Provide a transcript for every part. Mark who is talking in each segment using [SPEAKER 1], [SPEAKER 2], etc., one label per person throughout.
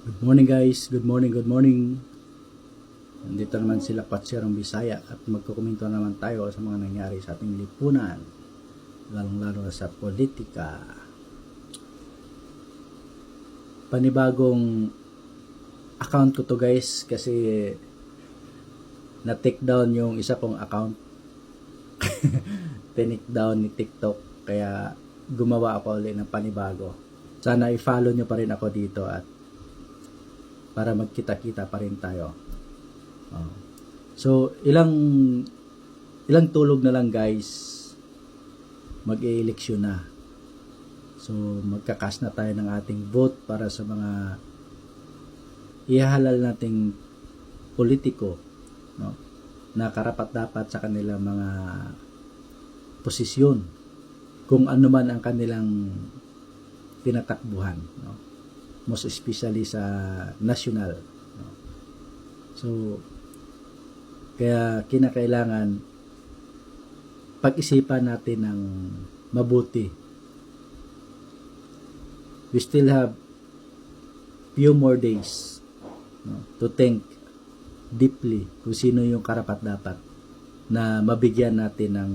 [SPEAKER 1] Good morning guys, good morning, good morning. Nandito naman sila Patserong Bisaya at magkukomento naman tayo sa mga nangyari sa ating lipunan, lalong-lalo sa politika. Panibagong account ko to guys kasi na-take down yung isa kong account. Tinik down ni TikTok kaya gumawa ako ulit ng panibago. Sana i-follow nyo pa rin ako dito at para magkita-kita pa rin tayo. So, ilang tulog na lang guys, mag-e-eleksyon na. So, magkakas na tayo ng ating vote para sa mga ihahalal nating politiko, no? Na karapat-dapat sa kanilang mga posisyon, kung ano man ang kanilang tinatakbuhan, no? Most especially sa national, no? So kaya kinakailangan pag-isipan natin ng mabuti. We still have few more days, no, to think deeply kung sino yung karapat-dapat na mabigyan natin ng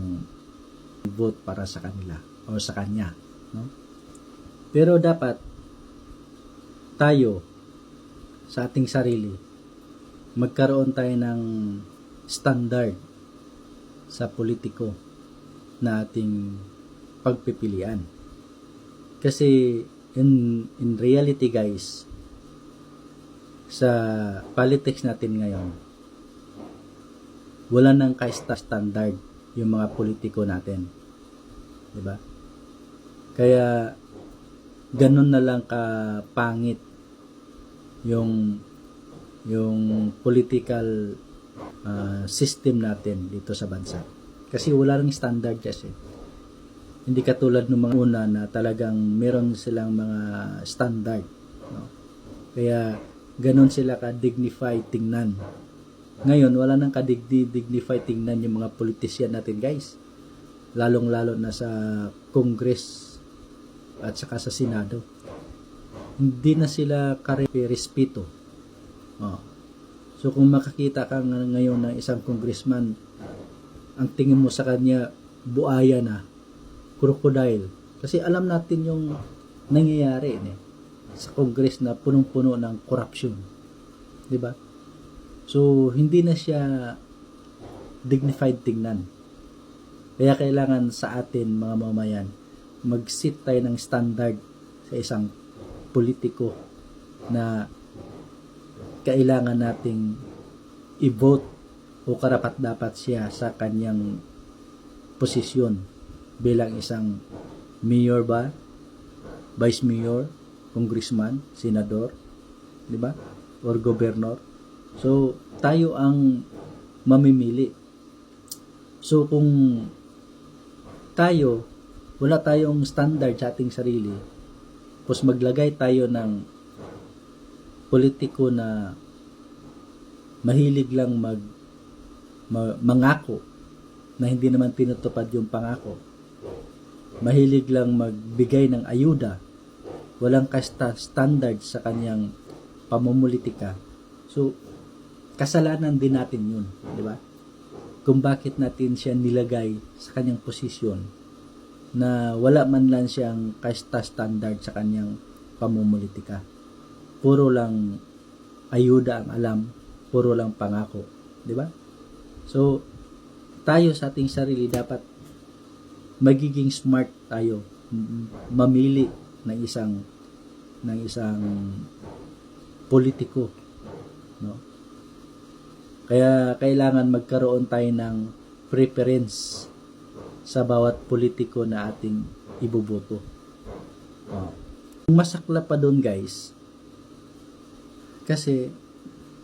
[SPEAKER 1] vote para sa kanila o sa kanya, no? Pero dapat tayo sa ating sarili magkaroon tayo ng standard sa politiko na ating pagpipilian. Kasi in reality guys, sa politics natin ngayon, wala nang ka-standard yung mga politiko natin, di ba? Kaya ganun na lang kapangit yung political system natin dito sa bansa. Kasi wala nang standard kasi. Hindi katulad ng mga una na talagang meron silang mga standard, no? Kaya ganun sila ka-dignified tingnan. Ngayon, wala nang ka-dignified tingnan yung mga politician natin guys. Lalong-lalo na sa Congress at saka sa Senado. Hindi na sila respeto. So kung makakita ka ngayon ng isang congressman, ang tingin mo sa kanya buaya na, crocodile. Kasi alam natin yung nangyayari sa Congress na punong-puno ng corruption. 'Di ba? So hindi na siya dignified tingnan. Kaya kailangan sa atin mga mamayan, mag-set tayo ng standard sa isang politiko na kailangan nating i-vote o karapat-dapat siya sa kanyang posisyon bilang isang mayor ba, vice mayor, congressman, senador, di ba? Or governor. So, tayo ang mamimili. So, kung tayo, wala tayong standard sa ating sarili, tapos maglagay tayo ng politiko na mahilig lang mangako na hindi naman tinutupad yung pangako. Mahilig lang magbigay ng ayuda, walang standard sa kanyang pamumulitika. So, kasalanan din natin yun, di ba? Kung bakit natin siya nilagay sa kanyang posisyon na wala man lang siyang standard sa kanyang pamumulitika. Puro lang ayuda ang alam, puro lang pangako, di ba? So, tayo sa ating sarili dapat magiging smart tayo, mamili ng isang politiko, no? Kaya kailangan magkaroon tayo ng preference sa bawat politiko na ating iboboto. Masakla pa doon guys, kasi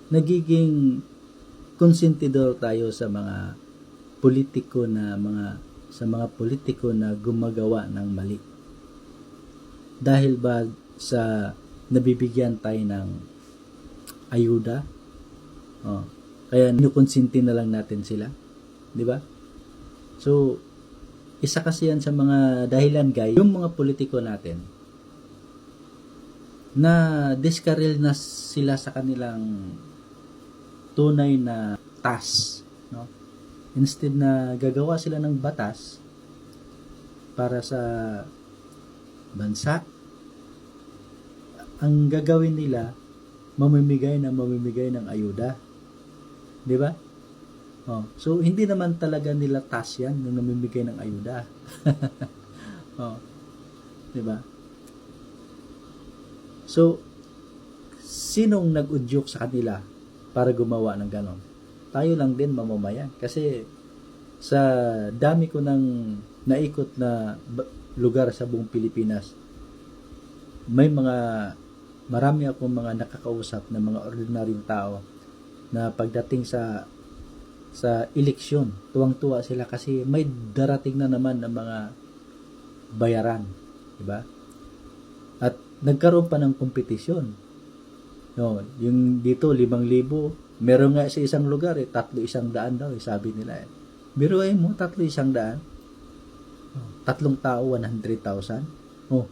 [SPEAKER 1] nagiging konsentidor tayo sa mga politiko na gumagawa ng mali. Dahil ba sa nabibigyan tayo ng ayuda? Kaya nukonsente na lang natin sila, di ba? So, isa kasi yan sa mga dahilan guys, yung mga politiko natin na diskaril na sila sa kanilang tunay na task, no? Instead na gagawa sila ng batas para sa bansa, ang gagawin nila, mamimigay ng ayuda. Di ba? Oh, so, hindi naman talaga nila task yan nung namimigay ng ayuda. Oh, di ba? So, sinong nag-udyok sa kanila para gumawa ng ganon? Tayo lang din mamamayan. Kasi sa dami ko ng naikot na lugar sa buong Pilipinas, marami akong mga nakakausap na mga ordinaryong tao na pagdating sa eleksyon, tuwang-tuwa sila kasi may darating na naman ng mga bayaran, di ba? At nagkaroon pa ng kompetisyon. No, yung dito 5,000, meron nga sa isang lugar 3,100 daw, sabi nila. Biruin mo 3,100. Tatlong tao 100,000. Oh,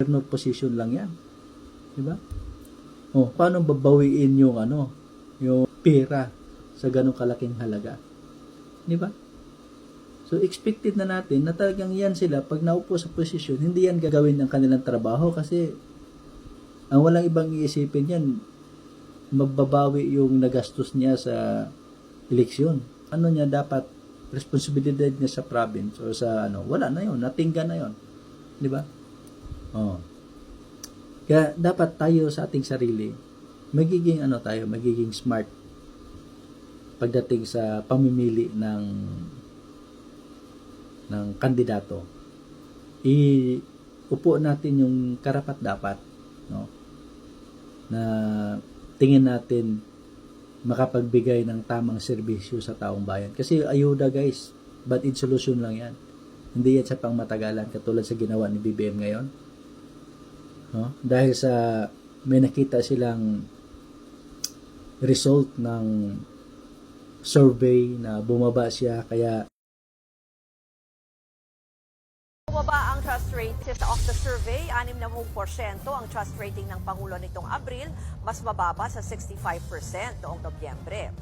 [SPEAKER 1] no position lang 'yan. Di ba? Oh, paano babawiin yung yung pera sa ganung kalaking halaga? Di ba? So, expected na natin na talagang yan sila, pag naupo sa posisyon, hindi yan gagawin ng kanilang trabaho kasi ang walang ibang iisipin yan, mababawi yung nagastos niya sa eleksyon. Ano niya dapat, responsibilidad niya sa province o sa wala na yun, natingga na yun. Di ba? Oh. Kaya dapat tayo sa ating sarili, magiging magiging smart pagdating sa pamimili ng kandidato. Iupo natin yung karapat-dapat, no? Na tingin natin makapagbigay ng tamang serbisyo sa taong bayan. Kasi ayuda guys, but in solution lang yan. Hindi yan sa pangmatagalan katulad sa ginawa ni BBM ngayon. No? Dahil sa may nakita silang result ng survey na bumaba siya, kaya
[SPEAKER 2] bumaba ang trust rate of the survey, 60% ang trust rating ng Pangulo nitong Abril, mas mababa sa 65% noong Nobyembre.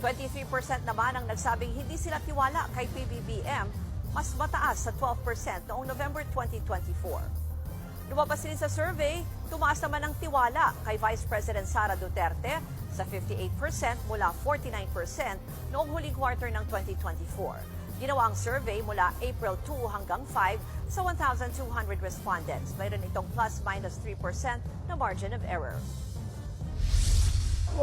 [SPEAKER 2] 23% naman ang nagsabing hindi sila tiwala kay PBBM, mas mataas sa 12% noong November 2024. Lumabas din sa survey, tumaas naman ang tiwala kay Vice President Sara Duterte sa 58% mula 49% noong huling quarter ng 2024. Ginawa ang survey mula April 2 hanggang 5 sa 1,200 respondents. Mayroon itong plus-minus 3% na margin of error.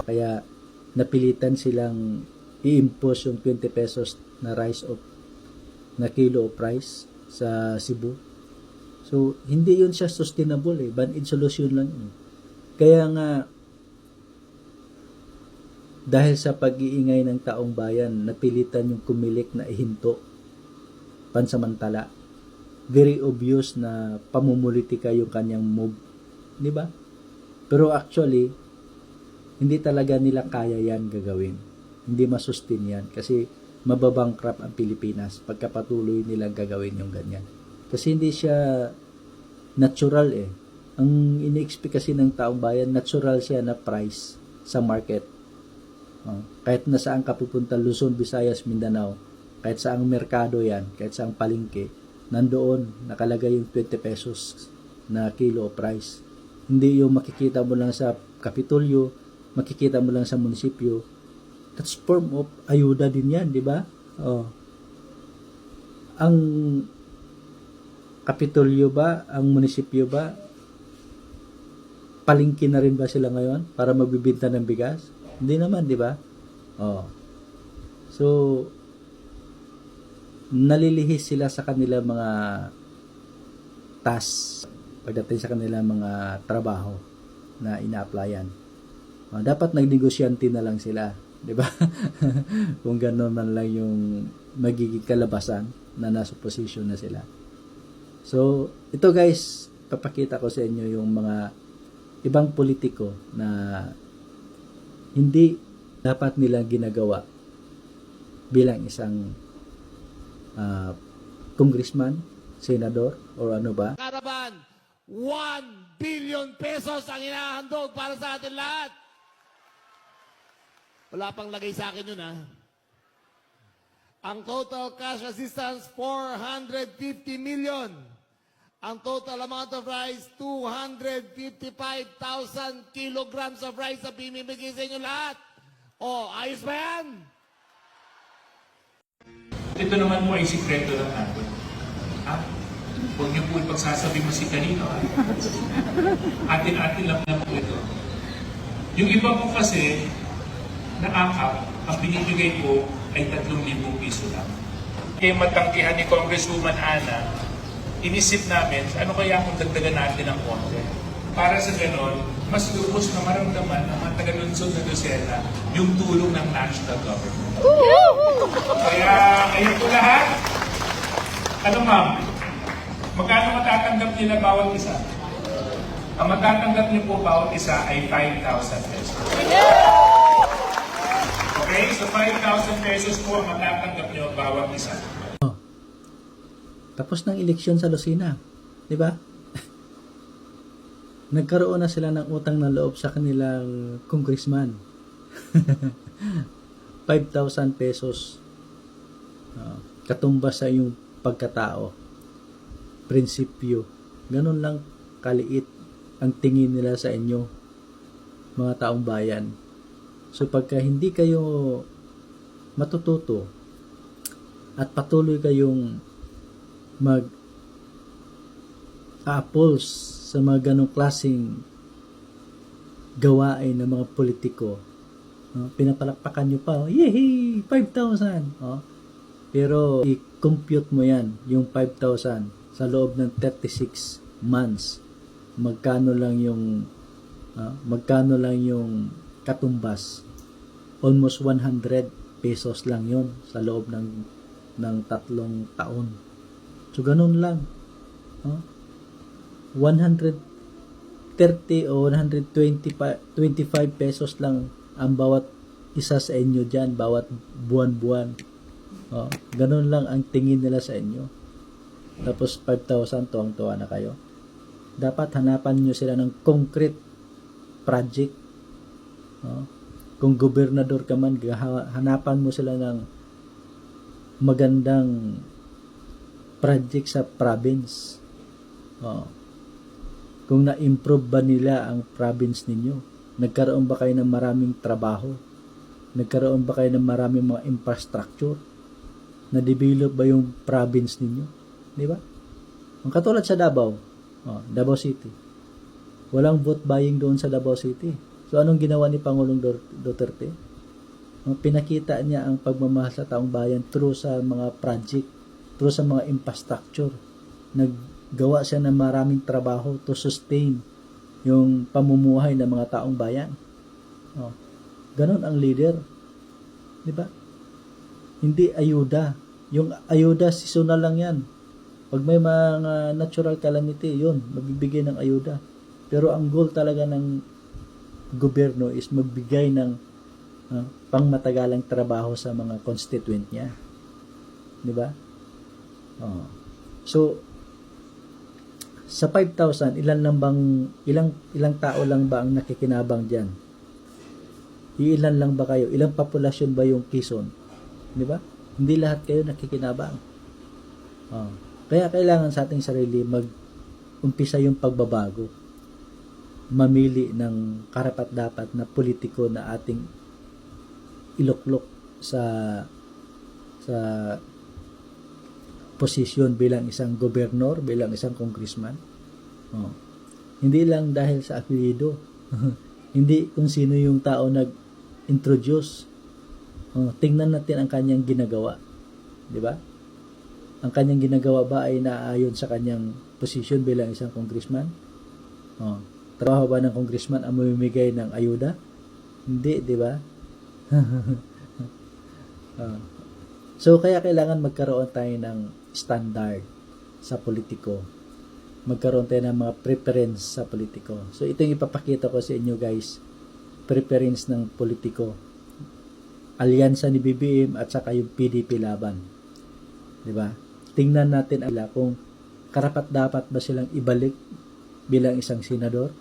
[SPEAKER 1] Kaya napilitan silang i-impose yung 20 pesos na kilo of rice sa Cebu. So, hindi yun siya sustainable ban-in solution lang yun. Kaya nga, dahil sa pag-iingay ng taong bayan, napilitan yung kumilik na ihinto pansamantala. Very obvious na pamumulitika yung kanyang move. Di ba? Pero actually, hindi talaga nila kaya yan gagawin. Hindi masustain yan. Kasi mababankrupt ang Pilipinas pagkapatuloy nilang gagawin yung ganyan. Kasi hindi siya natural Ang ini-expect kasi ng taong bayan, natural siya na price sa market. Kahit na saan ka pupunta, Luzon, Visayas, Mindanao, kahit saang merkado yan, kahit saang palengke, nandoon nakalagay yung 20 pesos na kilo of rice. Hindi yung makikita mo lang sa Kapitolyo, makikita mo lang sa munisipyo. That's form of ayuda din yan, di ba? Ang Kapitolyo ba, ang munisipyo ba, palengke na rin ba sila ngayon para magbibenta ng bigas? Hindi naman, di ba? So, nalilihis sila sa kanila mga tasks pagdating sa kanila mga trabaho na ina-applyan. Dapat nagnegosyante na lang sila, di ba? Kung gano'n man lang yung magiging kalabasan na nasa position na sila. So, ito guys, papakita ko sa inyo yung mga ibang politiko na hindi dapat nilang ginagawa bilang isang congressman, senador, or ano ba.
[SPEAKER 3] Karaban, 1 billion pesos ang hinahandog para sa atin lahat. Wala pang lagay sa akin yun, ha? Ang total cash assistance, 450 million. Ang total amount of rice, 255,000 kilograms of rice na pinibigay sa inyo lahat. O, ayos ba yan?
[SPEAKER 4] Ito naman po ay sikreto lang natin. Ha? Huwag niyo po ipagsasabi mo si kanino. Ha? Atin-atin lang po ito. Yung iba po kasi, na akap, ang binibigay ko ay 3,000 piso lang. Kaya matangkihan ni Congresswoman Ana, inisip namin, ano kaya kung dagdagan natin ang konti? Para sa ganon, mas lubos na maramdaman ng mga taga-lunsod na dosena yung tulong ng national government. Kaya ngayon po lahat, ano ma'am, magkano matatanggap nila bawat isa? Ang matatanggap niyo po bawat isa ay 5,000 pesos. Okay? So 5,000 pesos po ang matatanggap niyo bawat isa.
[SPEAKER 1] Tapos ng eleksyon sa Lucena, di ba? Nagkaroon na sila ng utang na loob sa kanilang congressman. 5,000 pesos. Katumbas sa iyong pagkatao. Prinsipyo. Ganun lang kaliit ang tingin nila sa inyo, mga taong bayan. So pagka hindi kayo matututo at patuloy kayong mag-apples sa mga ganong klaseng gawain ng mga politiko, pinapalakpakan nyo pa, yehey, 5,000. Pero i-compute mo yan, yung 5,000 sa loob ng 36 months. Magkano lang yung katumbas? Almost 100 pesos lang yon sa loob ng 3 taon. So ganun lang. 130 o 125 pesos lang ang bawat isa sa inyo dyan, bawat buwan-buwan. Ganun lang ang tingin nila sa inyo. Tapos 5,000, tuwang-tuwa na kayo. Dapat hanapan nyo sila ng concrete project. Kung gobernador ka man, hanapan mo sila ng magandang project sa province. Kung na-improve ba nila ang province ninyo? Nagkaroon ba kayo ng maraming trabaho? Nagkaroon ba kayo ng maraming mga infrastructure? Na-develop ba yung province ninyo? Di ba? Ang katulad sa Davao, Davao City. Walang vote buying doon sa Davao City. So anong ginawa ni Pangulong Duterte? Pinakita niya ang pagmamahal sa taong bayan through sa mga project, through sa mga infrastructure. Naggawa siya ng maraming trabaho to sustain yung pamumuhay ng mga taong bayan. Ganon ang leader. Di ba? Hindi ayuda. Yung ayuda, seasonal lang yan. Pag may mga natural calamity, yun, magbibigay ng ayuda. Pero ang goal talaga ng gobyerno is magbigay ng pangmatagalang trabaho sa mga constituent niya. Di ba? So, sa 5,000, ilang tao lang ba ang nakikinabang diyan? Ilan lang ba kayo? Ilang populasyon ba yung Quezon? Di ba? Hindi lahat kayo nakikinabang. Kaya kailangan sa ating sarili mag-umpisa yung pagbabago. Mamili ng karapat-dapat na politiko na ating iluklok sa posisyon bilang isang gobernador, bilang isang congressman. Hindi lang dahil sa apelyido. Hindi kung sino yung tao nag-introduce. Tingnan natin ang kanyang ginagawa. Di ba? Ang kanyang ginagawa ba ay naayon sa kanyang posisyon bilang isang congressman? Trabaho ba ng congressman ang mamimigay ng ayuda? Hindi, di ba? So, kaya kailangan magkaroon tayo ng standard sa politiko. Magkaroon tayo ng mga preference sa politiko. So, ito yung ipapakita ko sa inyo, guys. Preference ng politiko. Alyansa ni BBM at saka yung PDP laban. Di ba? Tingnan natin kung karapat-dapat ba silang ibalik bilang isang senador?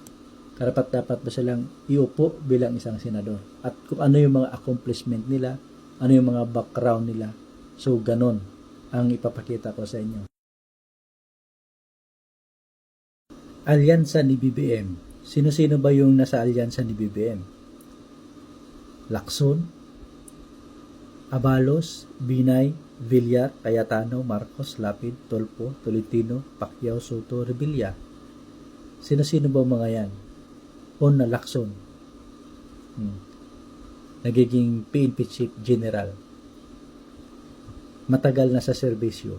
[SPEAKER 1] Karapat-dapat ba silang iupo bilang isang senador? At kung ano yung mga accomplishment nila, ano yung mga background nila. So, ganon ang ipapakita ko sa inyo. Alyansa ni BBM. Sino-sino ba yung nasa alyansa ni BBM? Lacson, Abalos, Binay, Villar, Cayetano, Marcos, Lapid, Tolpo, Tolentino, Pacquiao, Soto, Revilla. Sino-sino ba mga yan? Na Lacson. Nagiging PNP Chief General. Matagal na sa serbisyo.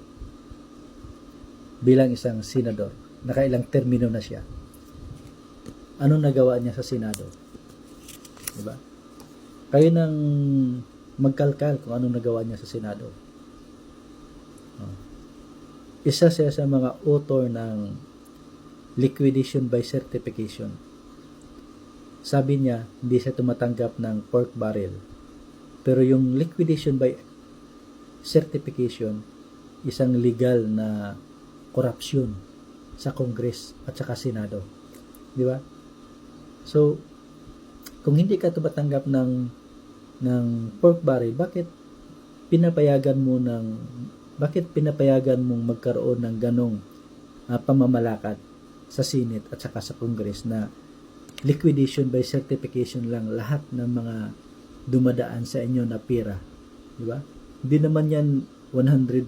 [SPEAKER 1] Bilang isang senador. Nakailang termino na siya. Anong nagawa niya sa Senado? Diba? Kayo nang magkalkal kung anong nagawa niya sa Senado. Isa siya sa mga author ng liquidation by certification. Sabi niya, hindi siya tumatanggap ng pork barrel. Pero yung liquidation by certification, isang legal na korupsyon sa Congress at saka Senado. Di ba? So, kung hindi ka tumatanggap ng pork barrel, bakit pinapayagan mong magkaroon ng ganong pamamalakad sa Senate at saka sa Congress na liquidation by certification lang lahat ng mga dumadaan sa inyo na pera. Di ba? Hindi naman yan 100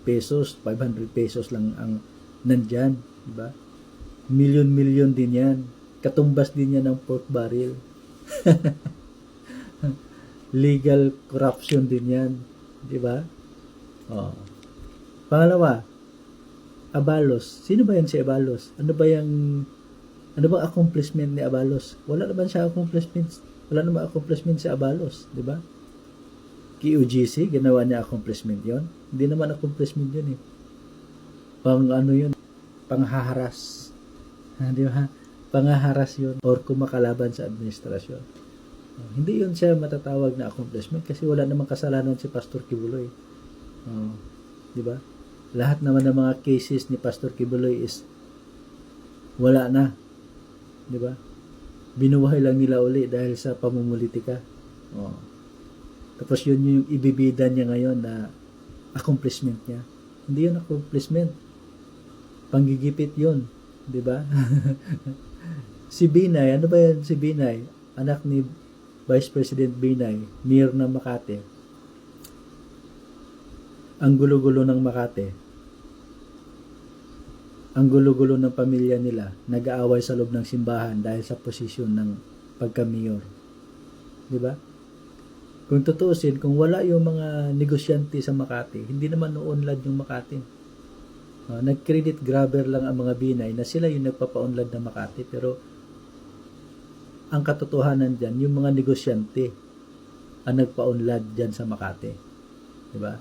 [SPEAKER 1] pesos, 500 pesos lang ang nandyan. Di ba? Milyon-milyon din yan. Katumbas din yan ng pork barrel. Legal corruption din yan. Di ba? Oh. Pangalawa, Abalos. Sino ba yan si Abalos? Ano bang accomplishment ni Abalos? Wala naman siya accomplishment. Wala naman accomplishment si Abalos, di ba? QGC, ginawa niya accomplishment 'yon. Hindi naman accomplishment 'yun eh. Panghaharas. Di ba? Panghaharas 'yun or kumakalaban sa administrasyon. Hindi 'yun siya matatawag na accomplishment kasi wala namang kasalanan si Pastor Kibuloy. Di ba? Lahat naman ng mga cases ni Pastor Kibuloy is wala na. Di ba? Binuhay lang nila uli dahil sa pamumulitika. Tapos yun yung ibibida niya ngayon na accomplishment niya. Hindi yun accomplishment. Panggigipit yun. Di ba? Si Binay, ano ba yan si Binay? Anak ni Vice President Binay, mayor ng Makati. Ang gulo-gulo ng Makati. Ang gulo-gulo ng pamilya nila, nag-aaway sa loob ng simbahan dahil sa posisyon ng pagka-mayor. Di ba? Kung tutuusin, kung wala yung mga negosyante sa Makati, hindi naman uunlad yung Makati. Nag-credit grabber lang ang mga Binay na sila yung nagpapa-unlad ng Makati, pero ang katotohanan dyan, yung mga negosyante ang nagpa-unlad dyan sa Makati. Di ba?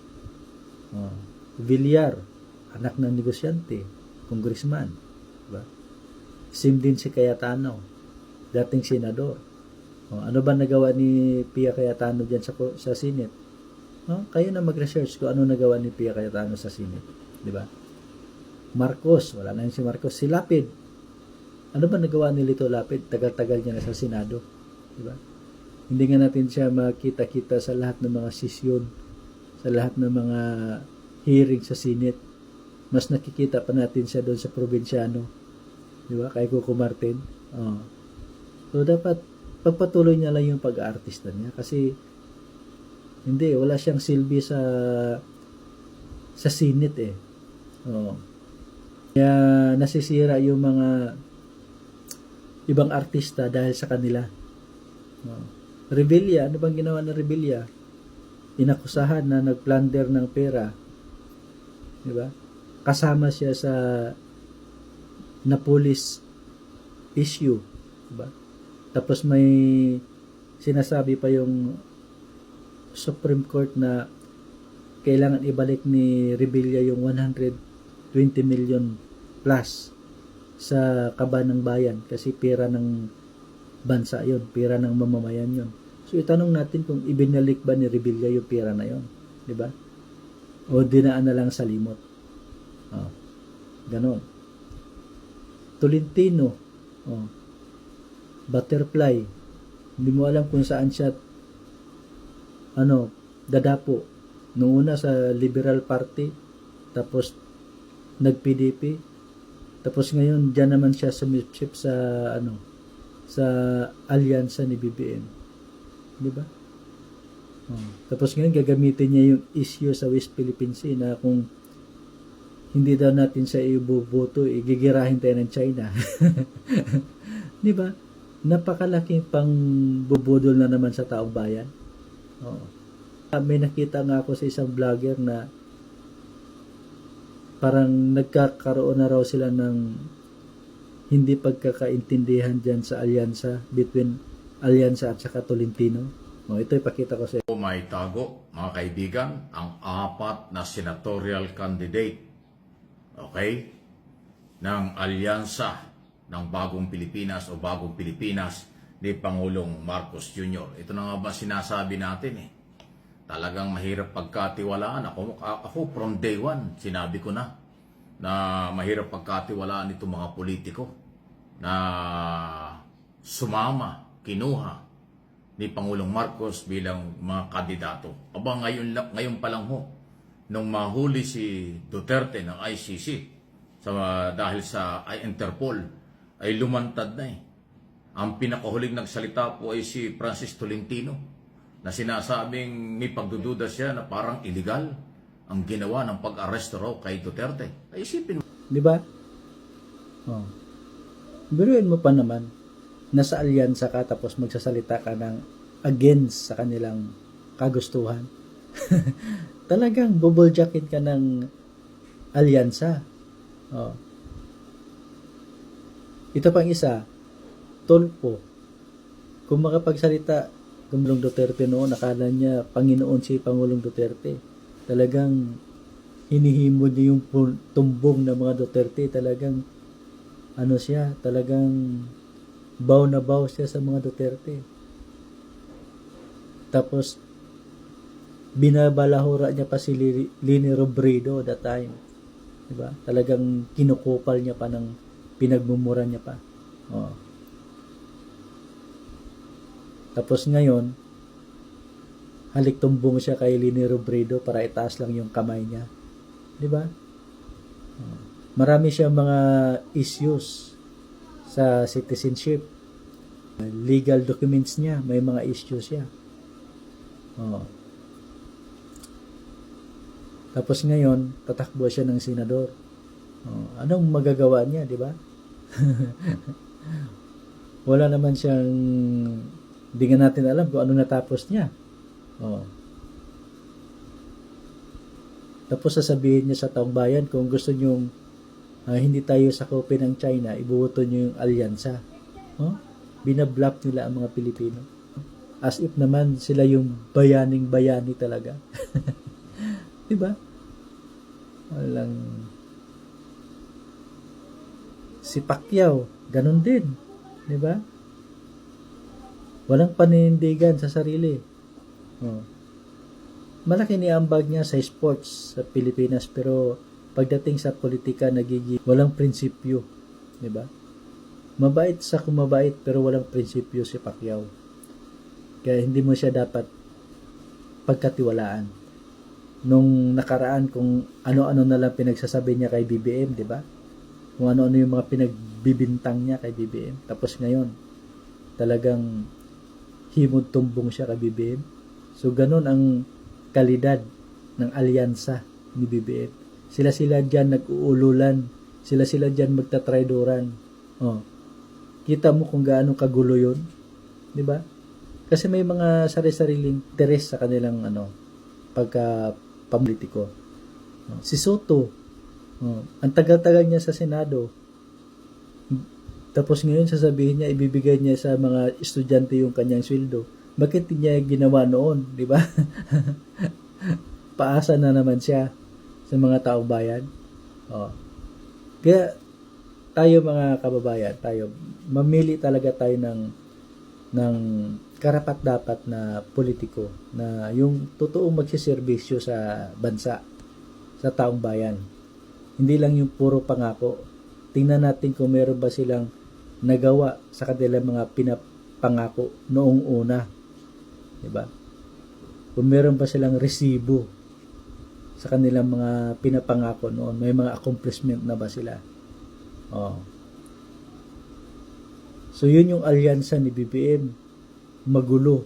[SPEAKER 1] Villar, anak ng negosyante, congressman, diba? Same din si Cayetano, dating senador. Ano ba nagawa ni Pia Cayetano diyan sa Senate? Kayo na mag-research kung ano nagawa ni Pia Cayetano sa Senate, di ba? Marcos, wala na yun si Marcos. Si Lapid, ano ba nagawa ni Lito Lapid? Tagal-tagal niya na sa Senado, di ba? Hindi nga natin siya makita-kita sa lahat ng mga sesyon, sa lahat ng mga hearing sa Senate. Mas nakikita pa natin siya doon sa probinsyano. Di ba? Kay Coco Martin. So, dapat pagpatuloy niya lang yung pag-aartista niya. Kasi, wala siyang silbi sa Senate eh. Kaya, nasisira yung mga ibang artista dahil sa kanila. Revilla, ano bang ginawa ng Revilla? Inakusahan na nag-plunder ng pera. Di ba? Kasama siya sa Napolis issue, diba? Tapos may sinasabi pa yung Supreme Court na kailangan ibalik ni Revilla yung 120 million plus sa kaban ng bayan kasi pera ng bansa yon, pera ng mamamayan yon. So itanong natin kung ibinalik ba ni Revilla yung pera na yon, di ba? O dinaan na lang sa limot. Ganon. Tolentino, oh, Butterfly, hindi mo alam kung saan siya dadapo. Noong una sa Liberal Party, tapos nag-PDP, tapos ngayon diyan naman siya sumipsip sa sa alyansa ni BBM. Di ba? Oh. Tapos ngayon gagamitin niya yung issue sa West Philippine Sea na kung hindi daw natin siya iboboto, igigirahin tayo ng China. Di ba? Napakalaking pang bubudol na naman sa taong bayan. Oo. May nakita nga ako sa isang vlogger na parang nagkakaroon na raw sila ng hindi pagkakaintindihan dyan sa alyansa, between alyansa at saka Tolentino. O, ito ipakita ko sa
[SPEAKER 5] O may tago, mga kaibigan, ang 4 na senatorial candidate, okay, ng alyansa ng Bagong Pilipinas o Bagong Pilipinas ni Pangulong Marcos Jr. Ito na nga ba sinasabi natin eh. Talagang mahirap pagkatiwalaan. Ako from day one, sinabi ko na mahirap pagkatiwalaan itong mga politiko na sumama, kinuha ni Pangulong Marcos bilang mga kandidato. Aba, ngayon pa lang ho, nung mahuli si Duterte ng ICC dahil sa Interpol, ay lumantad na eh. Ang pinakahuling nagsalita po ay si Francis Tolentino, na sinasabing may pagdududa siya na parang illegal ang ginawa ng pag-aresto raw kay Duterte. Ay isipin mo.
[SPEAKER 1] Di ba? Oh. Biruin mo pa naman, nasa alyansa ka tapos magsasalita ka ng against sa kanilang kagustuhan. Talagang bubble jacket ka ng alyansa. Oh. Ito pang isa, tulpo. Kung makapagsalita Pangulong Duterte noon, nakala niya Panginoon si Pangulong Duterte. Talagang hinihimod niya yung tumbong ng mga Duterte. Talagang siya, talagang baw na baw siya sa mga Duterte. Tapos binabalahura niya pa si Lini Robredo that time. Diba? Talagang kinukupal niya pa ng pinagmumura niya pa. Oh. Tapos ngayon, halik tumbong siya kay Lini Robredo para itaas lang yung kamay niya. Di ba? Marami siyang mga issues sa citizenship. Legal documents niya, may mga issues siya. Tapos ngayon, tatakbo siya ng senador. Anong magagawa niya, di ba? Wala naman siyang hindi nga natin alam kung ano natapos niya. Tapos sasabihin niya sa taong bayan kung gusto nyong hindi tayo sakupin ng China, ibubuto nyo yung alyansa. Binablock nila ang mga Pilipino. As if naman sila yung bayaning-bayani talaga. Diba? Walang si Pacquiao, ganun din. Diba? Walang paninindigan sa sarili. Malaki ni ambag niya sa sports sa Pilipinas, pero pagdating sa politika nagiging walang prinsipyo, 'di ba? Mabait sa kumabait pero walang prinsipyo si Pacquiao. Kaya hindi mo siya dapat pagkatiwalaan. Nung nakaraan kung ano-ano na lang pinagsasabi niya kay BBM, 'di ba? Kung ano-ano yung mga pinagbibintang niya kay BBM. Tapos ngayon, talagang himod tumbong siya kay BBM. So, ganun ang kalidad ng alyansa ni BBM. Sila-sila dyan nag-uululan. Sila-sila dyan magtatraydoran. Kita mo kung gaano kagulo yun. Diba? Kasi may mga sari-sariling interes sa kanilang pagka-politiko. Si Soto, ang tagal-tagal niya sa Senado. Tapos ngayon sasabihin niya, ibibigay niya sa mga estudyante yung kanyang sweldo. Bakit niya ginawa noon, di ba? Paasa na naman siya sa mga taong bayan. Kaya tayo mga kababayan, mamili talaga tayo ng karapat-dapat na politiko na yung totoong magsiservisyo sa bansa, sa taong bayan. Hindi lang yung puro pangako. tingnan natin kung meron ba silang nagawa sa kanilang mga pinapangako noong una. Diba? Kung meron ba silang resibo sa kanilang mga pinapangako noon, may mga accomplishment na ba sila? Oh. So yun yung alyansa ni BBM. Magulo.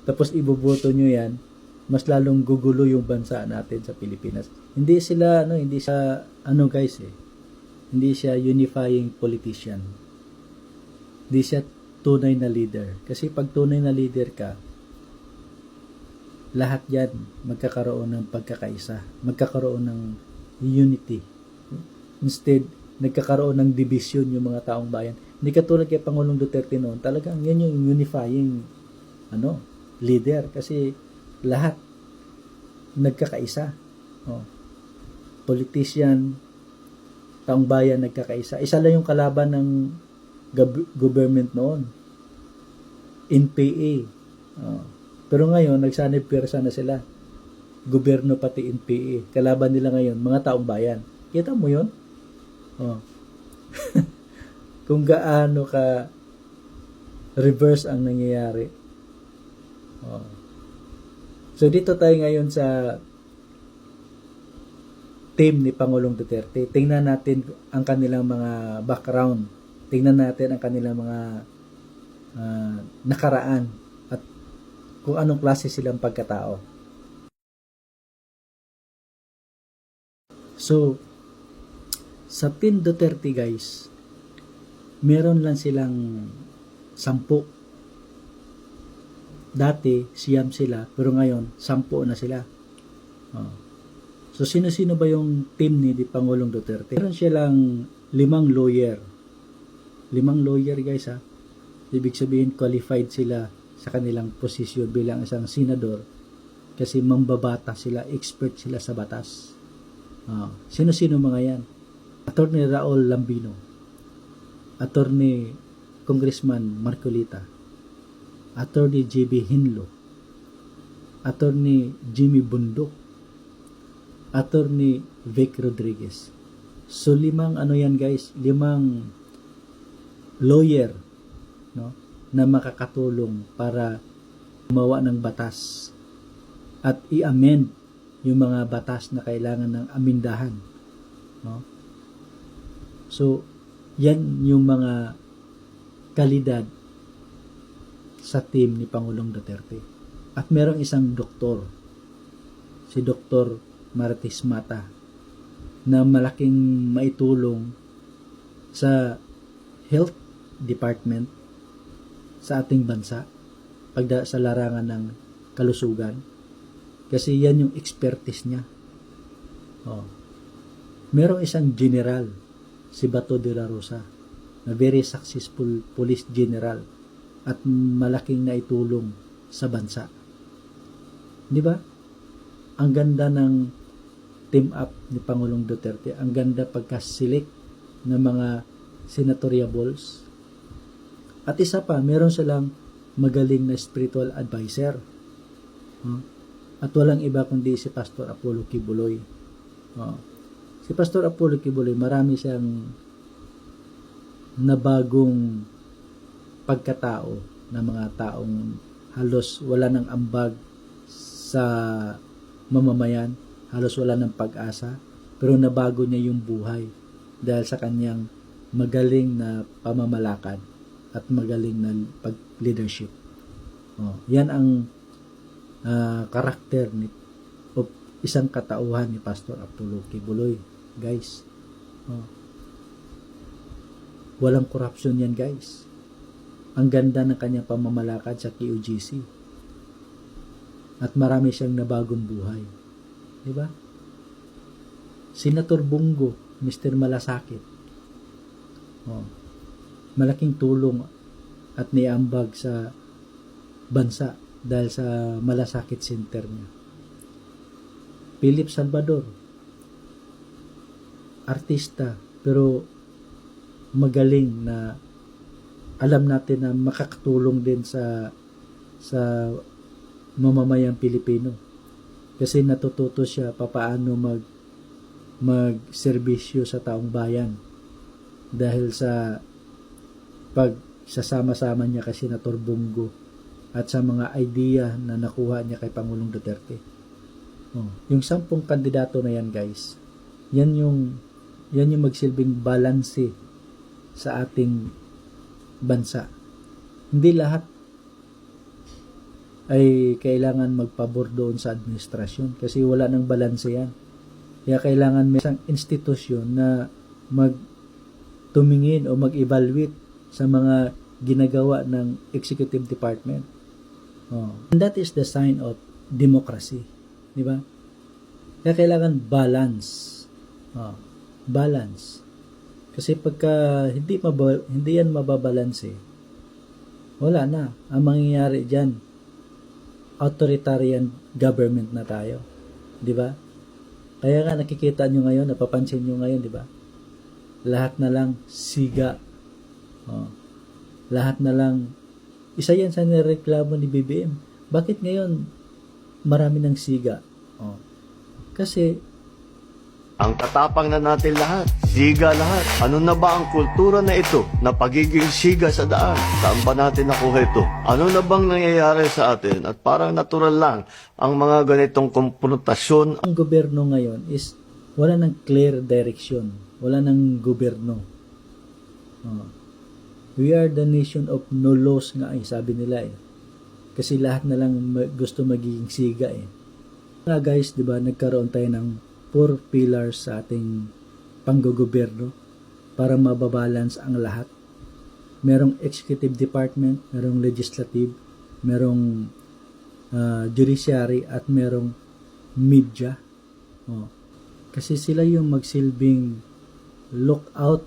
[SPEAKER 1] Tapos iboboto nyo yan, mas lalong gugulo yung bansa natin sa Pilipinas. Hindi siya guys hindi siya unifying politician. Hindi siya tunay na leader. Kasi pag tunay na leader ka, lahat yan magkakaroon ng pagkakaisa, magkakaroon ng unity. Instead, nagkakaroon ng division yung mga taong bayan. Hindi katulad kay Pangulong Duterte noon, talagang yan yung unifying leader kasi lahat nagkakaisa. Politician, taong bayan nagkakaisa. Isa lang yung kalaban ng government noon. NPA. Pero ngayon, nagsanib pwersa na sila. Gobyerno pati NPA. Kalaban nila ngayon, mga taong bayan. Kita mo yun? Kung gaano ka reverse ang nangyayari. So dito tayo ngayon sa team ni Pangulong Duterte. Tingnan natin ang kanilang mga background. Tingnan natin ang kanilang mga nakaraan at kung anong klase silang pagkatao. So, sa Team Duterte guys, meron lang silang 10. Dati, siyam sila, pero ngayon, 10 na sila. So, sino-sino ba yung team ni Pangulong Duterte? Meron silang 5 lawyer. 5 lawyer guys ha. Ibig sabihin, qualified sila sa kanilang posisyon bilang isang senador kasi mambabata sila, expert sila sa batas. Sino-sino mga yan? Attorney Raul Lambino, Attorney Congressman Marcolita, Attorney JB Hinlo, Attorney Jimmy Bundok, Attorney Vic Rodriguez. So 5 yan guys, 5 lawyer na makakatulong para gumawa ng batas at i-amend yung mga batas na kailangan ng amindahan. So, yan yung mga kalidad sa team ni Pangulong Duterte. At merong isang doktor, si Dr. Marites Mata, na malaking maitulong sa health department sa ating bansa sa larangan ng kalusugan. Kasi yan yung expertise niya. Merong isang general, si Bato de la Rosa, na very successful police general at malaking naitulong sa bansa. Di ba? Ang ganda ng team up ni Pangulong Duterte. Ang ganda pagka-select ng mga senatoriables. At isa pa, meron silang magaling na spiritual advisor. At walang iba kundi si Pastor Apollo Kibuloy. Si Pastor Apollo Kibuloy, marami siyang nabagong pagkatao ng mga taong halos wala ng ambag sa mamamayan, halos wala ng pag-asa, pero nabago niya yung buhay dahil sa kanyang magaling na pamamalakad at magaling na pag-leadership. Yan ang karakter o isang katauhan ni Pastor Apollo Kibuloy, guys. Walang corruption yan, guys. Ang ganda ng kanyang pamamalakad sa QGC. At marami siyang nabagong buhay. Diba? Senator Bungo, Mr. Malasakit. Malaking tulong at niambag sa bansa dahil sa Malasakit Center niya. Philip Salvador, artista, pero magaling na alam natin na makakatulong din sa mamamayang Pilipino. Kasi natututo siya papaano magserbisyo sa taong bayan dahil sa pagsasama-sama niya kay Senator Bongo at sa mga idea na nakuha niya kay Pangulong Duterte. Yung 10 kandidato na yan, guys, yan yung magsilbing balanse sa ating bansa. Hindi lahat ay kailangan magpabor doon sa administrasyon kasi wala nang balanse yan. Kaya kailangan may isang institusyon na magtumingin o mag-evaluate sa mga ginagawa ng executive department. And that is the sign of democracy. Di ba? Kaya kailangan balance. Balance. Kasi pagka hindi yan mababalanse, wala na. Ang mangyayari dyan, authoritarian government na tayo. Di ba? Kaya nga nakikita nyo ngayon, napapansin nyo ngayon, di ba? Lahat na lang siga. Lahat na lang, isa yan sa nireklamo ni BBM. Bakit ngayon marami ng siga? Kasi
[SPEAKER 6] ang tatapang na natin lahat, siga lahat. Ano na ba ang kultura na ito na pagiging siga sa daan? Saan ba natin nakuha ito? Ano na bang nangyayari sa atin? At parang natural lang ang mga ganitong konfrontasyon.
[SPEAKER 1] ang gobyerno ngayon is wala ng clear direction. Wala ng gobyerno. We are the nation of no laws nga sabi nila Kasi lahat na lang gusto magiging siga Nga guys, di ba, nagkaroon tayo ng 4 pillars sa ating panggogobyerno para mababalance ang lahat. Merong executive department, merong legislative, merong judiciary, at merong media. Kasi sila yung magsilbing lookout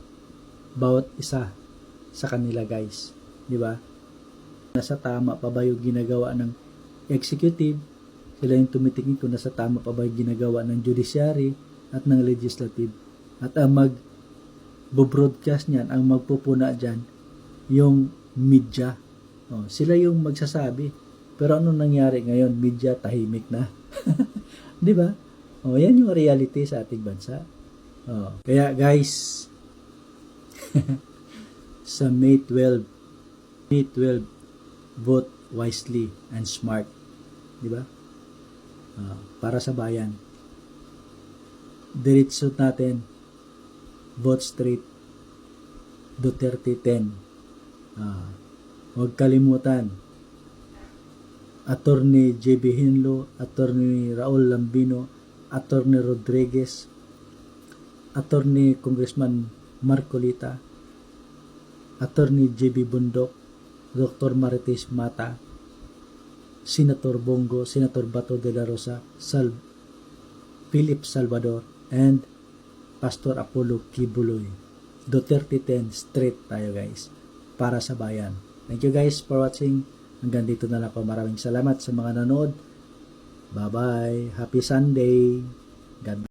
[SPEAKER 1] bawat isa sa kanila, guys. Di ba? Nasa tama pa ba yung ginagawa ng executive? Sila yung tumitingin kung nasa tama pa ba yung ginagawa ng judiciary at ng legislative. At ang mag-broadcast niyan, ang magpupuna dyan, yung media. Sila yung magsasabi. Pero ano nangyari ngayon? Media tahimik na. Di ba? Yan yung reality sa ating bansa. Kaya guys, sa May 12, vote wisely and smart. Di ba? Para sa bayan. Diretso natin, vote straight, Duterte 10. Huwag kalimutan, Attorney JB Hinlo, Attorney Raul Lambino, Attorney Rodriguez, Attorney Congressman Marcolita, Attorney JB Bundok, Dr. Marites Mata, Senator Bongo, Senator Bato de la Rosa, Philip Salvador, and Pastor Apollo Kibuloy. Duterte 10, straight tayo guys, para sa bayan. Thank you guys for watching. Hanggang dito na lang po. Maraming salamat sa mga nanood. Bye-bye. Happy Sunday. God bless.